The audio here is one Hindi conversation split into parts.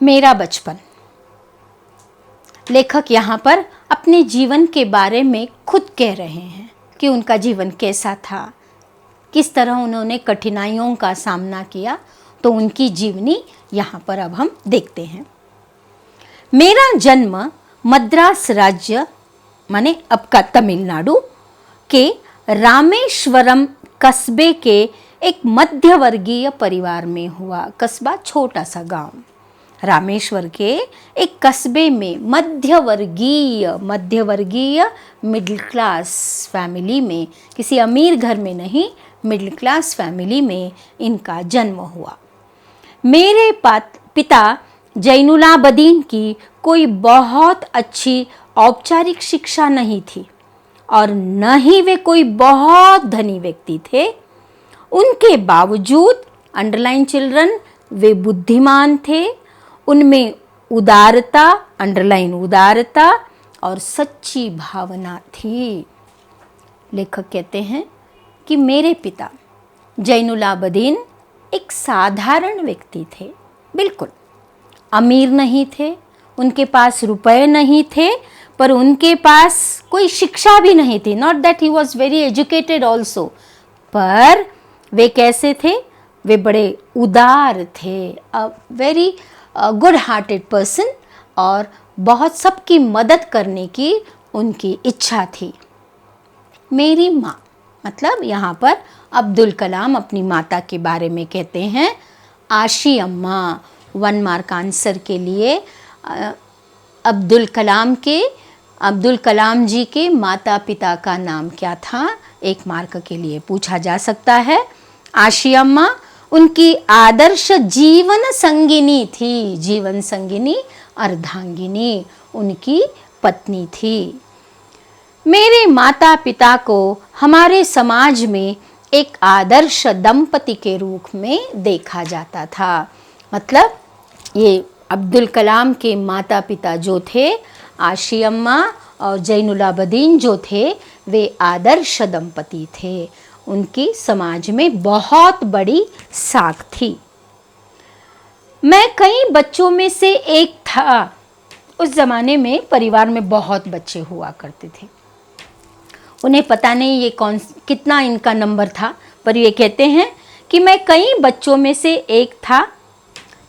मेरा बचपन। लेखक यहाँ पर अपने जीवन के बारे में खुद कह रहे हैं कि उनका जीवन कैसा था, किस तरह उन्होंने कठिनाइयों का सामना किया। तो उनकी जीवनी यहाँ पर अब हम देखते हैं। मेरा जन्म मद्रास राज्य माने अब का तमिलनाडु के रामेश्वरम कस्बे के एक मध्यवर्गीय परिवार में हुआ। कस्बा छोटा सा गांव, रामेश्वर के एक कस्बे में मध्यवर्गीय मिडिल क्लास फैमिली में, किसी अमीर घर में नहीं, मिडिल क्लास फैमिली में इनका जन्म हुआ। मेरे पिता जैनुलाब्दीन की कोई बहुत अच्छी औपचारिक शिक्षा नहीं थी और न ही वे कोई बहुत धनी व्यक्ति थे। उनके बावजूद अंडरलाइन चिल्ड्रन, वे बुद्धिमान थे। उनमें उदारता, अंडरलाइन उदारता और सच्ची भावना थी। लेखक कहते हैं कि मेरे पिता जैनुलाब्दीन एक साधारण व्यक्ति थे, बिल्कुल अमीर नहीं थे, उनके पास रुपए नहीं थे, पर उनके पास कोई शिक्षा भी नहीं थी। Not that he was very educated also, पर वे कैसे थे? वे बड़े उदार थे, a very good hearted person, और बहुत सबकी मदद करने की उनकी इच्छा थी। मेरी माँ, मतलब यहाँ पर अब्दुल कलाम अपनी माता के बारे में कहते हैं, आशी अम्मा। 1 मार्क आंसर के लिए अब्दुल कलाम जी के माता पिता का नाम क्या था, 1 मार्क के लिए पूछा जा सकता है। आशी अम्मा उनकी आदर्श जीवन संगिनी थी, जीवन संगिनी अर्धांगिनी उनकी पत्नी थी। मेरे माता पिता को हमारे समाज में एक आदर्श दंपति के रूप में देखा जाता था। मतलब ये अब्दुल कलाम के माता पिता जो थे, आशी अम्मा और जैनुलाब्दीन जो थे, वे आदर्श दंपति थे। उनकी समाज में बहुत बड़ी साख थी। मैं कई बच्चों में से एक था। उस जमाने में परिवार में बहुत बच्चे हुआ करते थे। उन्हें पता नहीं ये कितना इनका नंबर था, पर ये कहते हैं कि मैं कई बच्चों में से एक था।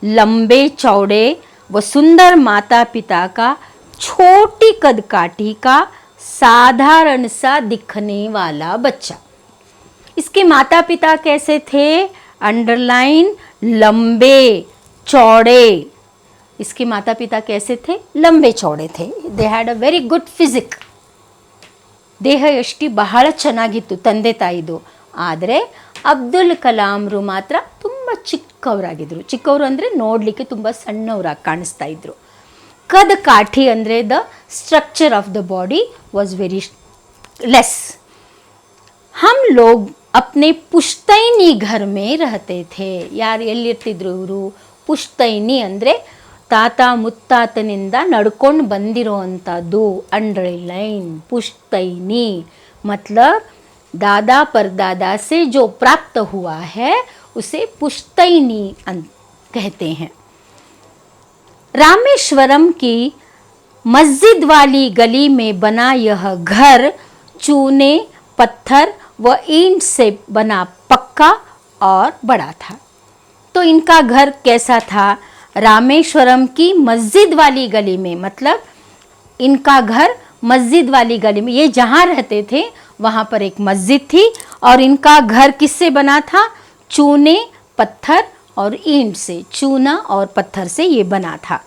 लंबे चौड़े व सुंदर माता पिता का, छोटी कदकाठी का, साधारण सा दिखने वाला बच्चा। इसके माता पिता कैसे थे? अंडरलाइन लंबे चौड़े। इसके माता पिता कैसे थे? लंबे चौड़े थे। They had a very good physique. ದೇಹ ಯಷ್ಟಿ ಬಹಳ ಚೆನ್ನಾಗಿತ್ತು ತಂದೆ ತಾಯಿದು. ಆದರೆ ಅಬ್ದುಲ್ ಕಲಾಂರು ಮಾತ್ರ ತುಂಬ ಚಿಕ್ಕವರಾಗಿದ್ದರು. ಚಿಕ್ಕವರು ಅಂದರೆ ನೋಡಲಿಕ್ಕೆ ತುಂಬ ಸಣ್ಣವರಾಗಿ ಕಾಣಿಸ್ತಾ ಇದ್ರು. ಕದ ಕಾಠಿ ಅಂದರೆ the structure of the body was very less. हम लोग अपने पुश्तैनी घर में रहते थे। ಯಾರು ಎಲ್ಲಿರ್ತಿದ್ರು ಇವರು? ಪುಶ್ತೈನಿ ಅಂದರೆ ತಾತ ಮುತ್ತಾತನಿಂದ ನಡ್ಕೊಂಡು ಬಂದಿರೋವಂಥದ್ದು, अंडरलाइन पुश्तैनी मतलब दादा परदादा से जो प्राप्त हुआ है उसे पुश्तैनी कहते हैं। रामेश्वरम की मस्जिद वाली गली में बना यह घर चूने, पत्थर व ईंट से बना पक्का और बड़ा था। तो इनका घर कैसा था? रामेश्वरम की मस्जिद वाली गली में, मतलब इनका घर मस्जिद वाली गली में, ये जहाँ रहते थे वहाँ पर एक मस्जिद थी और इनका घर किससे बना था? चूने, पत्थर और ईंट से, चूना और पत्थर से ये बना था।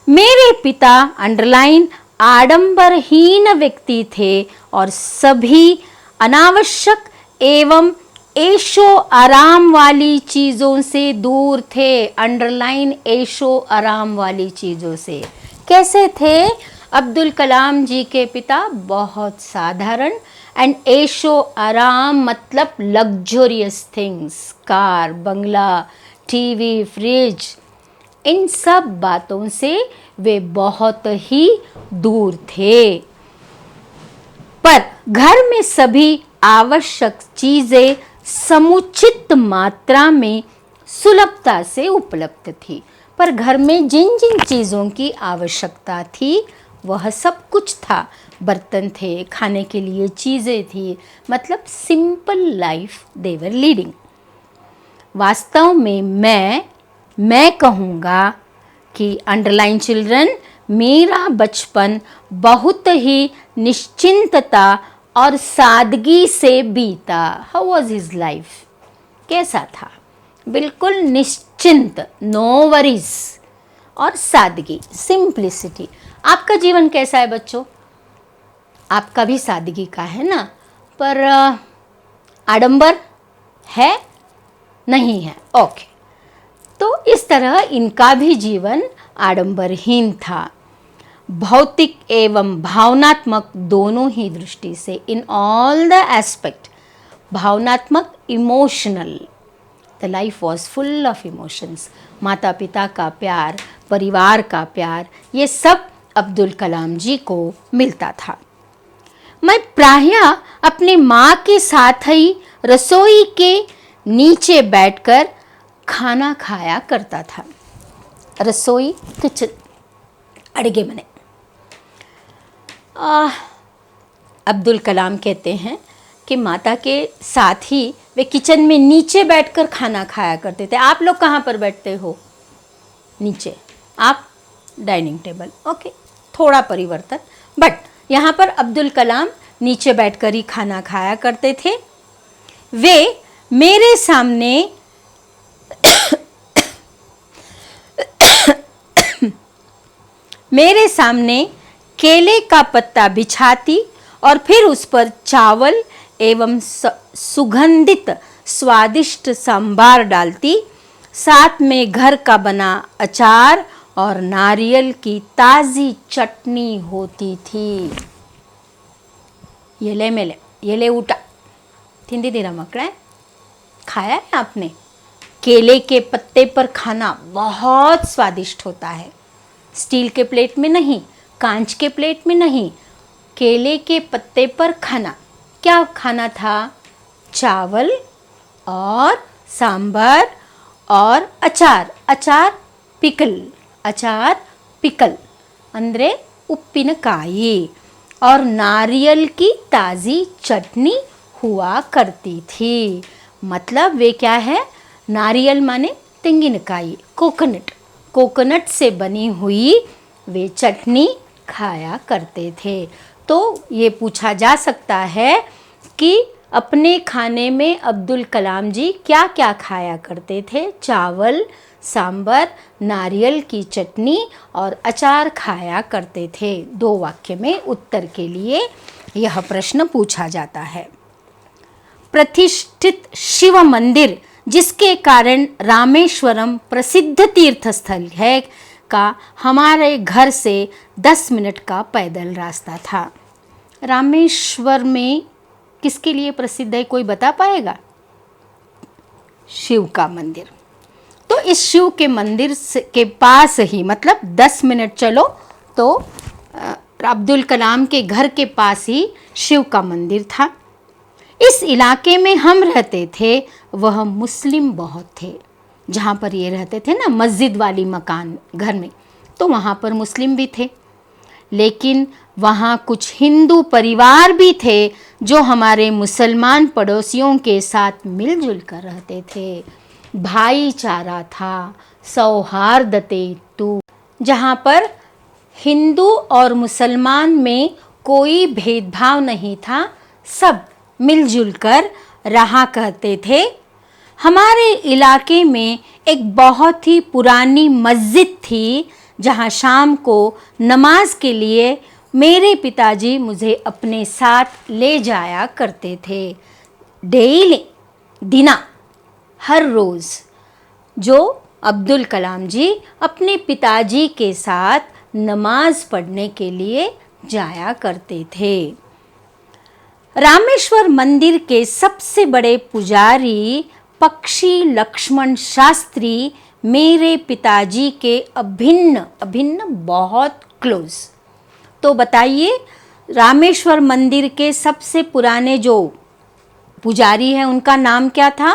मेरे पिता अंडरलाइन आडंबरहीन व्यक्ति थे और सभी अनावश्यक एवं ऐशो आराम वाली चीज़ों से दूर थे। अंडरलाइन ऐशो आराम वाली चीज़ों से। कैसे थे अब्दुल कलाम जी के पिता? बहुत साधारण, एंड ऐशो आराम मतलब लग्जरियस थिंग्स, कार, बंगला, टीवी, फ्रिज, इन सब बातों से वे बहुत ही दूर थे। पर घर में सभी आवश्यक चीज़ें समुचित मात्रा में सुलभता से उपलब्ध थी। पर घर में जिन जिन चीज़ों की आवश्यकता थी वह सब कुछ था। बर्तन थे, खाने के लिए चीज़ें थी, मतलब सिंपल लाइफ दे वर लीडिंग। वास्तव में मैं कहूँगा कि अंडरलाइन चिल्ड्रन, मेरा बचपन बहुत ही निश्चिंतता और सादगी से बीता। How was his life? कैसा था? बिल्कुल निश्चिंत, नो वरीज और सादगी, सिंप्लिसिटी। आपका जीवन कैसा है बच्चों? आपका भी सादगी का है ना, पर आडंबर है? नहीं है। ओके, तो इस तरह इनका भी जीवन आडंबरहीन था, भौतिक एवं भावनात्मक दोनों ही दृष्टि से। इन ऑल द एस्पेक्ट, भावनात्मक, emotional, the life was full of emotions. माता पिता का प्यार, परिवार का प्यार, ये सब अब्दुल कलाम जी को मिलता था। मैं प्रायः अपनी माँ के साथ ही रसोई के नीचे बैठकर खाना खाया करता था। रसोई, किचन, अड़गे मने। अब्दुल कलाम कहते हैं कि माता के साथ ही वे किचन में नीचे बैठकर खाना खाया करते थे। आप लोग कहाँ पर बैठते हो? नीचे। आप डाइनिंग टेबल। ओके, थोड़ा परिवर्तन, बट यहाँ पर अब्दुल कलाम नीचे बैठकर ही खाना खाया करते थे। वे मेरे सामने मेरे सामने केले का पत्ता बिछाती और फिर उस पर चावल एवं सुगंधित स्वादिष्ट सांभार डालती, साथ में घर का बना अचार और नारियल की ताज़ी चटनी होती थी। एले मेले, एले ऊटा तिंदिदीरा मಕ್ಕಳೇ? खाया है आपने? केले के पत्ते पर खाना बहुत स्वादिष्ट होता है। स्टील के प्लेट में नहीं, कांच के प्लेट में नहीं, केले के पत्ते पर खाना। क्या खाना था? चावल और सांभर और अचार। अचार पिकल, अचार पिकल अंद्रे उप्पिनकाಯಿ और नारियल की ताज़ी चटनी हुआ करती थी। मतलब वे क्या है? नारियल माने तेंगिनकाई, कोकोनट, कोकोनट से बनी हुई वे चटनी खाया करते थे। तो ये पूछा जा सकता है कि अपने खाने में अब्दुल कलाम जी क्या क्या खाया करते थे? चावल, सांबर, नारियल की चटनी और अचार खाया करते थे। 2 वाक्य में उत्तर के लिए यह प्रश्न पूछा जाता है। प्रतिष्ठित शिव मंदिर, जिसके कारण रामेश्वरम प्रसिद्ध तीर्थ स्थल है, का हमारे घर से 10 मिनट का पैदल रास्ता था। रामेश्वर में किसके लिए प्रसिद्ध है, कोई बता पाएगा? शिव का मंदिर। तो इस शिव के मंदिर के पास ही, मतलब 10 मिनट चलो तो अब्दुल कलाम के घर के पास ही शिव का मंदिर था। इस इलाके में हम रहते थे वह मुस्लिम बहुत थे। जहाँ पर ये रहते थे ना, मस्जिद वाली मकान घर में, तो वहाँ पर मुस्लिम भी थे, लेकिन वहाँ कुछ हिंदू परिवार भी थे जो हमारे मुसलमान पड़ोसियों के साथ मिलजुल कर रहते थे। भाईचारा था, सौहार्दते तू, जहाँ पर हिंदू और मुसलमान में कोई भेदभाव नहीं था, सब मिलजुल कर रहा करते थे। हमारे इलाके में एक बहुत ही पुरानी मस्जिद थी जहाँ शाम को नमाज के लिए मेरे पिताजी मुझे अपने साथ ले जाया करते थे। डेली, दिना, हर रोज़ जो अब्दुल कलाम जी अपने पिताजी के साथ नमाज पढ़ने के लिए जाया करते थे। रामेश्वर मंदिर के सबसे बड़े पुजारी पक्षी लक्ष्मण शास्त्री मेरे पिताजी के अभिन्न बहुत क्लोज। तो बताइए, रामेश्वर मंदिर के सबसे पुराने जो पुजारी हैं उनका नाम क्या था?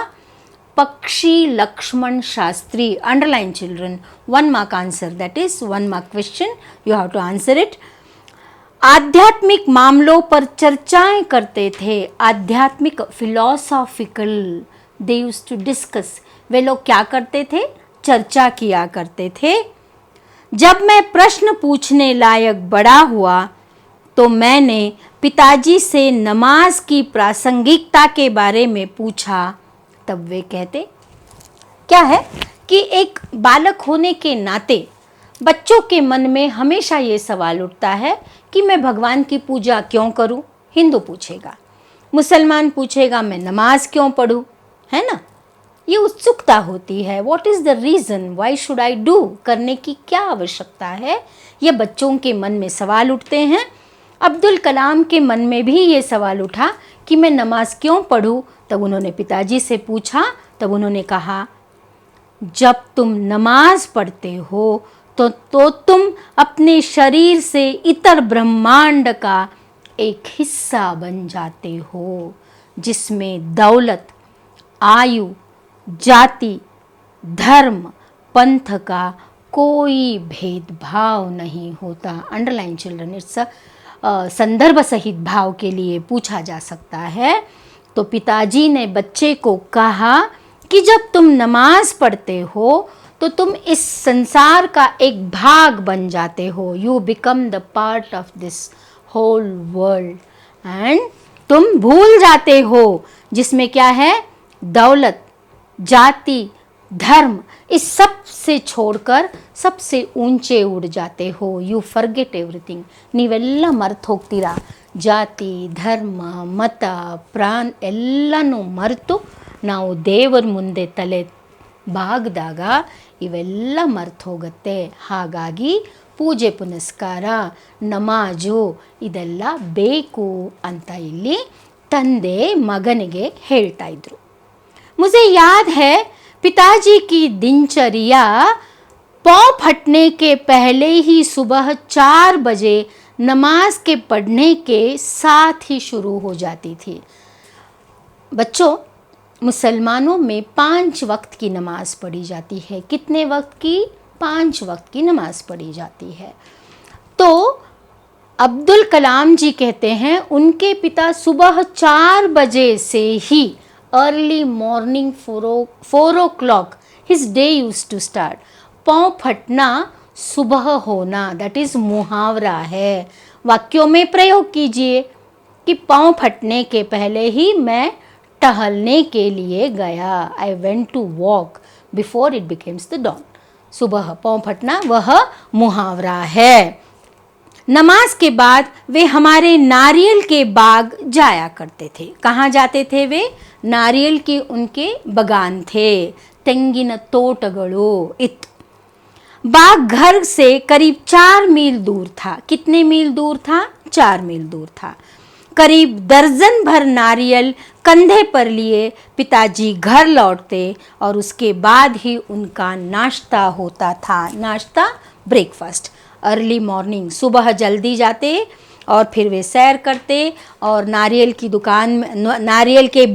पक्षी Lakshman Shastri. Underline children. 1 mark answer. That is 1 mark question. You have to answer it. आध्यात्मिक मामलों पर चर्चाएं करते थे. आध्यात्मिक philosophical. They used to discuss. वे लोग क्या करते थे? चर्चा किया करते थे. जब मैं प्रश्न पूछने लायक बड़ा हुआ तो मैंने पिताजी से नमाज की प्रासंगिकता के बारे में पूछा. तब वे कहते क्या है कि एक बालक होने के नाते बच्चों के मन में हमेशा ये सवाल उठता है कि मैं भगवान की पूजा क्यों करूं. हिंदू पूछेगा, मुसलमान पूछेगा मैं नमाज क्यों पढ़ूं, है ना. ये उत्सुकता होती है. What is the reason, why should I do, करने की क्या आवश्यकता है, ये बच्चों के मन में सवाल उठते हैं. अब्दुल कलाम के मन में भी ये सवाल उठा कि मैं नमाज क्यों पढ़ूं. तब उन्होंने पिताजी से पूछा. तब उन्होंने कहा जब तुम नमाज पढ़ते हो तो तुम अपने शरीर से इतर ब्रह्मांड का एक हिस्सा बन जाते हो जिसमें दौलत, आयु, जाति, धर्म, पंथ का कोई भेदभाव नहीं होता. Underline children. इट्स संदर्भ सहित भाव के लिए पूछा जा सकता है. तो पिताजी ने बच्चे को कहा कि जब तुम नमाज पढ़ते हो तो तुम इस संसार का एक भाग बन जाते हो. You become the part of this whole world. And तुम भूल जाते हो जिसमें क्या है, दौलत, जाति, धर्म, इस सब से छोड़कर सबसे ऊंचे उड़ जाते हो. You forget everything. ನೀವೆಲ್ಲ ಮರೆತು ಹೋಗ್ತೀರಾ. ಜಾತಿ, ಧರ್ಮ, ಮತ, ಪ್ರಾಣ ಎಲ್ಲನೂ ಮರೆತು ನಾವು ದೇವರ ಮುಂದೆ ತಲೆ ಬಾಗಿದಾಗ ಇವೆಲ್ಲ ಮರೆತು ಹೋಗುತ್ತೆ. ಹಾಗಾಗಿ ಪೂಜೆ ಪುನಸ್ಕಾರ, ನಮಾಜು ಇದೆಲ್ಲ ಬೇಕು ಅಂತ ಇಲ್ಲಿ ತಂದೆ ಮಗನಿಗೆ ಹೇಳ್ತಾ ಇದ್ರು. मुझे याद है पिताजी की दिनचर्या पाँव फटने के पहले ही सुबह 4 बजे नमाज के पढ़ने के साथ ही शुरू हो जाती थी. बच्चों, मुसलमानों में 5 वक्त की नमाज पढ़ी जाती है. कितने वक्त की? 5 वक्त की नमाज पढ़ी जाती है. तो अब्दुल कलाम जी कहते हैं उनके पिता सुबह 4 बजे से ही early morning 4 o'clock his day use to start. पाँव फटना सुबह होना, दैट इज़ मुहावरा है. वाक्यों में प्रयोग कीजिए कि पाँव फटने के पहले ही मैं टहलने के लिए गया. I went to walk before it becomes the dawn. सुबह पाँव फटना वह मुहावरा है. नमाज के बाद वे हमारे नारियल के बाग जाया करते थे. कहाँ जाते थे वे? नारियल के उनके बगान थे. ತೆಂಗಿನ ತೋಟಗಳು ಇತ್ತು. बाग घर से करीब 4 मील दूर था. कितने मील दूर था? 4 मील दूर था. करीब दर्जन भर नारियल कंधे पर लिए पिताजी घर लौटते और उसके बाद ही उनका नाश्ता होता था. नाश्ता, ब्रेकफास्ट. अर्ली मॉर्निंग, सुबह जल्दी जाते और फिर वे सैर करते और नारियल की दुकान में, नारियल के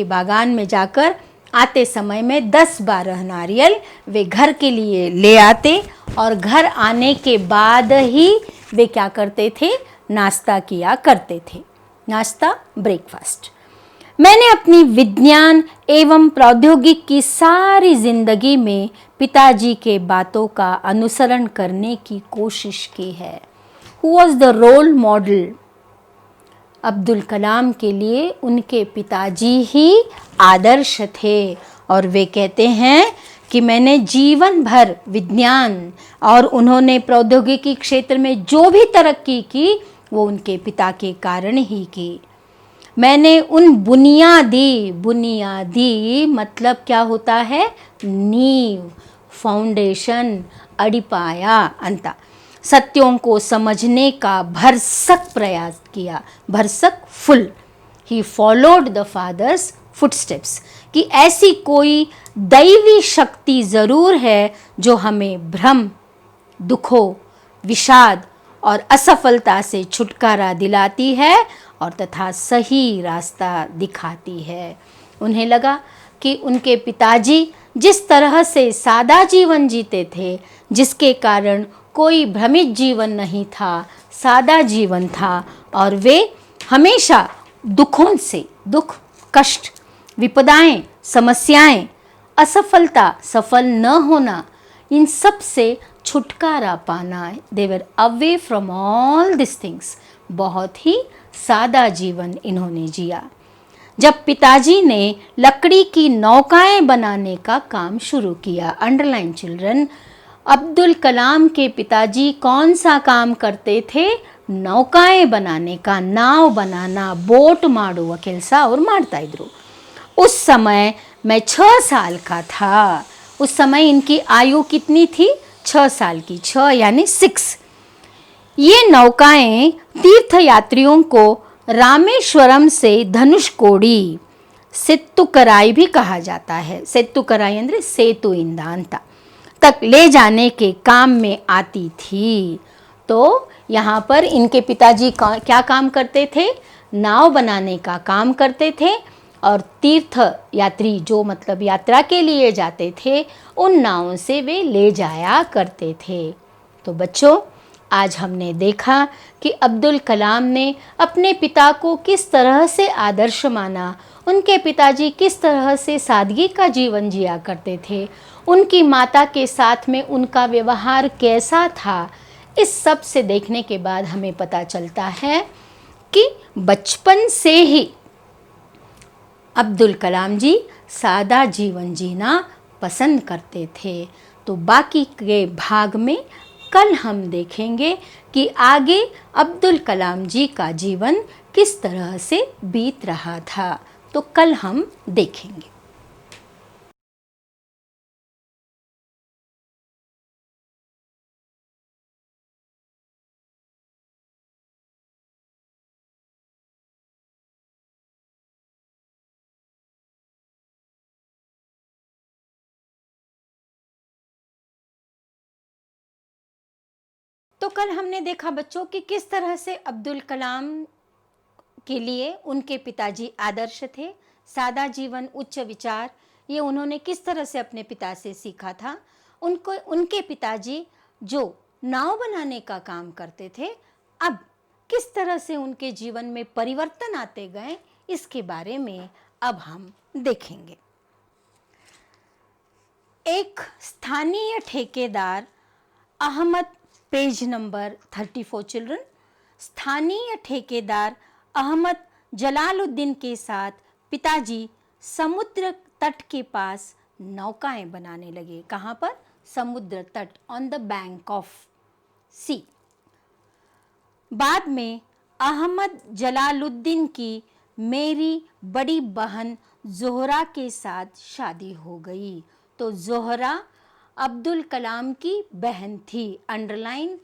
बागान में जाकर आते समय में 10-12 नारियल वे घर के लिए ले आते और घर आने के बाद ही वे क्या करते थे? नाश्ता किया करते थे. नाश्ता, ब्रेकफास्ट. मैंने अपनी विज्ञान एवं प्रौद्योगिकी की सारी जिंदगी में पिताजी के बातों का अनुसरण करने की कोशिश की है. Who was the role model? Abdul Kalam के लिए उनके पिताजी ही आदर्श थे. और वे कहते हैं कि मैंने जीवन भर विज्ञान और उन्होंने प्रौद्योगिकी क्षेत्र में जो भी तरक्की की वो उनके पिता के कारण ही की. मैंने उन बुनियादी मतलब क्या होता है? नींव, फाउंडेशन, अडिपाया अंता सत्यों को समझने का भरसक प्रयास किया. भरसक, full. He followed the father's footsteps. कि ऐसी कोई दैवी शक्ति ज़रूर है जो हमें भ्रम, दुखों, विषाद और असफलता से छुटकारा दिलाती है और तथा सही रास्ता दिखाती है. उन्हें लगा कि उनके पिताजी जिस तरह से सादा जीवन जीते थे, जिसके कारण कोई भ्रमित जीवन नहीं था, सादा जीवन था, और वे हमेशा दुखों से, दुख, कष्ट, विपदाएं, समस्याएं, असफलता, सफल न होना, इन सब से छुटकारा पाना, they were away from all this things. बहुत ही सादा जीवन इन्होंने जिया। जब पिताजी ने लकड़ी की नौकाएं बनाने का काम शुरू किया, अंडरलाइन चिल्ड्रन, अब्दुल कलाम के पिताजी कौन सा काम करते थे? नौकाएं बनाने का, नाव बनाना, बोट माडुव केल्स और माड्ता इद्रु। उस समय मैं 6 साल का था। उस समय इनकी आयु कितनी थी? 6 साल की, 6 यानी 6। ये नौकाएं तीर्थयात्रियों को रामेश्वरम से धनुषकोडी, सेत्तुकराई भी कहा जाता है, सेत्तुकराई अंद्रे सेतु इंदांत तक ले जाने के काम में आती थी। तो यहाँ पर इनके पिताजी क्या काम करते थे? नाव बनाने का काम करते थे, और तीर्थ यात्री जो मतलब यात्रा के लिए जाते थे, उन नावों से वे ले जाया करते थे। तो बच्चों, आज हमने देखा कि अब्दुल कलाम ने अपने पिता को किस तरह से आदर्श माना, उनके पिताजी किस तरह से सादगी का जीवन जिया करते थे, उनकी माता के साथ में उनका व्यवहार कैसा था। इस सब से देखने के बाद हमें पता चलता है कि बचपन से ही अब्दुल कलाम जी सादा जीवन जीना पसंद करते थे। तो बाकी के भाग में कल हम देखेंगे कि आगे अब्दुल कलाम जी का जीवन किस तरह से बीत रहा था। तो कल हम देखेंगे। तो कल हमने देखा बच्चों कि किस तरह से अब्दुल कलाम के लिए उनके पिताजी आदर्श थे। सादा जीवन, उच्च विचार, ये उन्होंने किस तरह से अपने पिता से सीखा था। उनके पिताजी जो नाव बनाने का काम करते थे, अब किस तरह से उनके जीवन में परिवर्तन आते गए, इसके बारे में अब हम देखेंगे। एक स्थानीय ठेकेदार अहमद, पेज नंबर 34 चिल्ड्रन, स्थानीय ठेकेदार अहमद जलालुद्दीन के साथ पिताजी समुद्र तट के पास नौकाएं बनाने लगे। कहाँ पर? समुद्र तट, ऑन द बैंक ऑफ सी। बाद में अहमद जलालुद्दीन की मेरी बड़ी बहन जोहरा के साथ शादी हो गई। तो जोहरा अब्दुल कलाम की बहन थी। अंडरलाइन